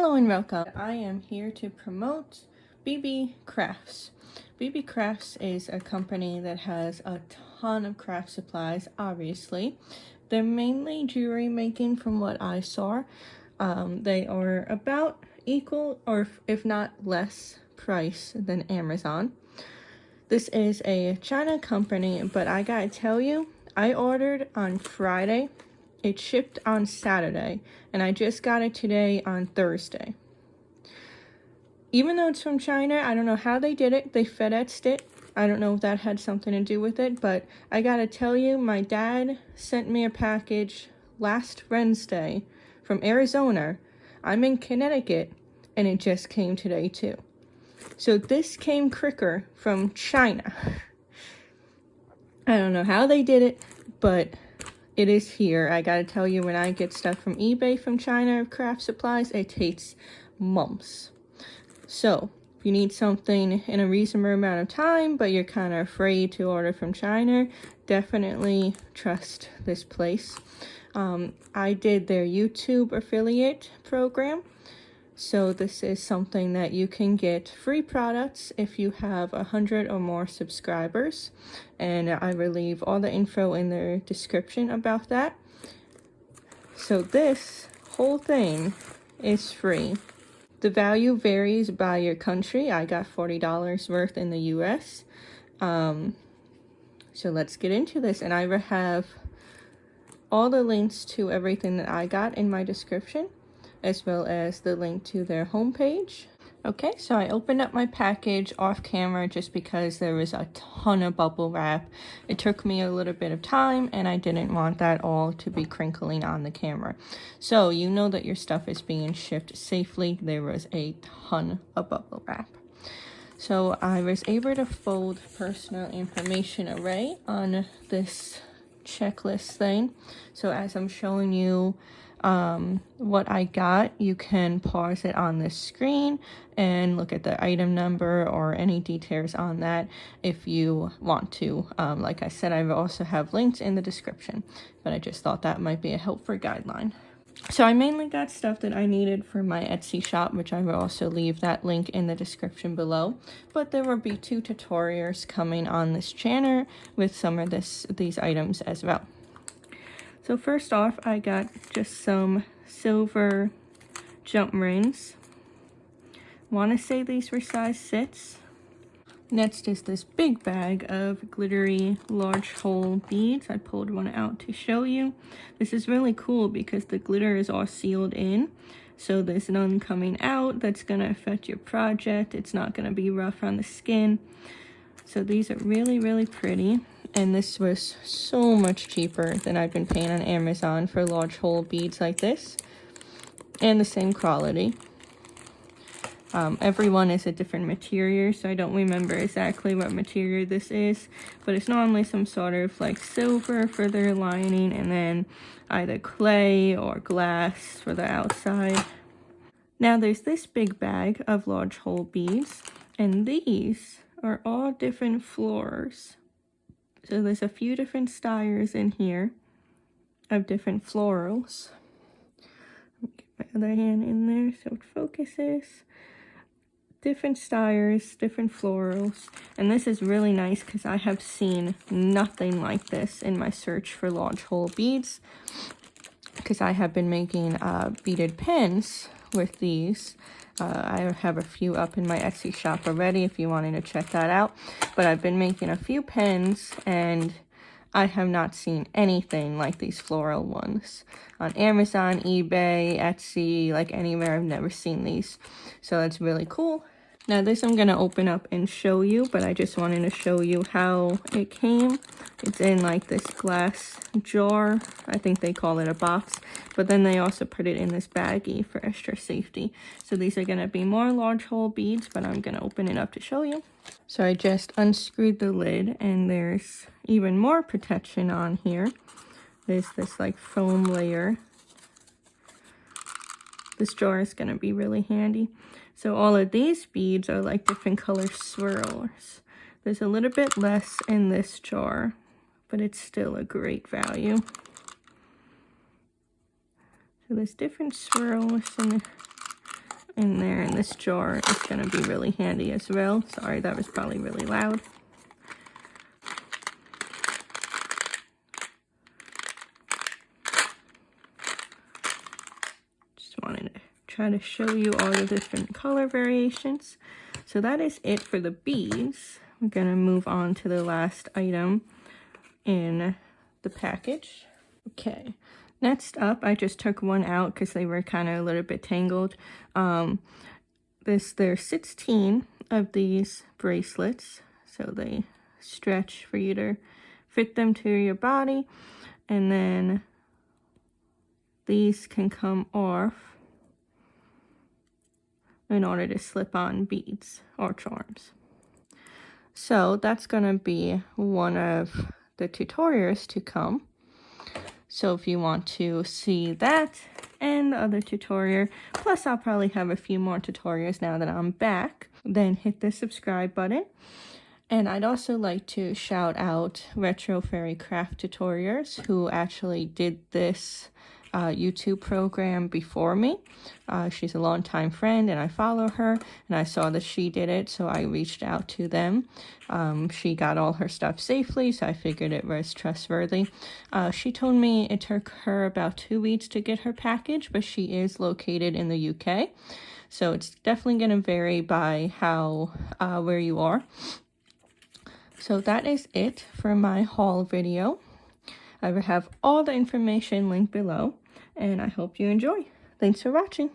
Hello and welcome. I am here to promote Beebeecrafts. Beebeecrafts is a company that has a ton of craft supplies, obviously. They're mainly jewelry making from what I saw. They are about equal or if not less price than Amazon. This is a China company, but I gotta tell you, I ordered on Friday. It shipped on Saturday, and I just got it today on Thursday. Even though it's from China, I don't know how they did it. They FedExed it. I don't know if that had something to do with it, but I gotta tell you, my dad sent me a package last Wednesday from Arizona. I'm in Connecticut, and it just came today too. So this came quicker from China. I don't know how they did it, but it is here. I gotta tell you, when I get stuff from eBay from China of craft supplies, it takes months. So, if you need something in a reasonable amount of time, but you're kind of afraid to order from China, definitely trust this place. I did their YouTube affiliate program. So this is something that you can get free products if you have 100 or more subscribers. And I will leave all the info in the description about that. So this whole thing is free. The value varies by your country. I got $40 worth in the US. So let's get into this. And I will have all the links to everything that I got in my description, as well as the link to their homepage. Okay, so I opened up my package off camera just because there was a ton of bubble wrap. It took me a little bit of time, and I didn't want that all to be crinkling on the camera. So you know that your stuff is being shipped safely. There was a ton of bubble wrap. So I was able to fold personal information array on this checklist thing. So as I'm showing you what I got, you can pause it on this screen and look at the item number or any details on that if you want to. Like I said, I also have links in the description, but I just thought that might be a helpful guideline. So I mainly got stuff that I needed for my Etsy shop, which I will also leave that link in the description below. But there will be 2 tutorials coming on this channel with some of these items as well. So first off, I got just some silver jump rings. Want to say these were size 6. Next is this big bag of glittery large hole beads. I pulled one out to show you. This is really cool because the glitter is all sealed in. So there's none coming out that's going to affect your project. It's not going to be rough on the skin. So these are really, really pretty. And this was so much cheaper than I've been paying on Amazon for large hole beads like this. And the same quality. Every one is a different material, so I don't remember exactly what material this is. But it's normally some sort of like silver for their lining, and then either clay or glass for the outside. Now there's this big bag of large hole beads, and these are all different florals. So there's a few different styles in here of different florals. Get my other hand in there so it focuses. Different styles, different florals. And this is really nice because I have seen nothing like this in my search for large hole beads. Because I have been making beaded pins with these. I have a few up in my Etsy shop already if you wanted to check that out. But I've been making a few pins, and I have not seen anything like these floral ones. On Amazon, eBay, Etsy, like anywhere, I've never seen these. So that's really cool. Now this I'm going to open up and show you, but I just wanted to show you how it came. It's in like this glass jar. I think they call it a box. But then they also put it in this baggie for extra safety. So these are going to be more large hole beads, but I'm going to open it up to show you. So I just unscrewed the lid, and there's even more protection on here. There's this like foam layer. This jar is going to be really handy. So all of these beads are like different color swirls. There's a little bit less in this jar, but it's still a great value. So there's different swirls, and in there in this jar is going to be really handy as well. Sorry, that was probably really loud. Just wanted to try to show you all the different color variations. So that is it for the beads. I'm going to move on to the last item in the package. Okay, next up, I just took one out because they were kind of a little bit tangled. There's 16 of these bracelets, so they stretch for you to fit them to your body, and then these can come off in order to slip on beads or charms. So that's going to be one of the tutorials to come. So if you want to see that and the other tutorial, plus I'll probably have a few more tutorials now that I'm back, then hit the subscribe button. And I'd also like to shout out Retro Fairy Craft Tutorials, who actually did this YouTube program before me. She's a longtime friend and I follow her, and I saw that she did it, so I reached out to them. She got all her stuff safely, so I figured it was trustworthy. She told me it took her about 2 weeks to get her package, but she is located in the UK, so it's definitely going to vary by how where you are. So that is it for my haul video. I will have all the information linked below, and I hope you enjoy. Thanks for watching.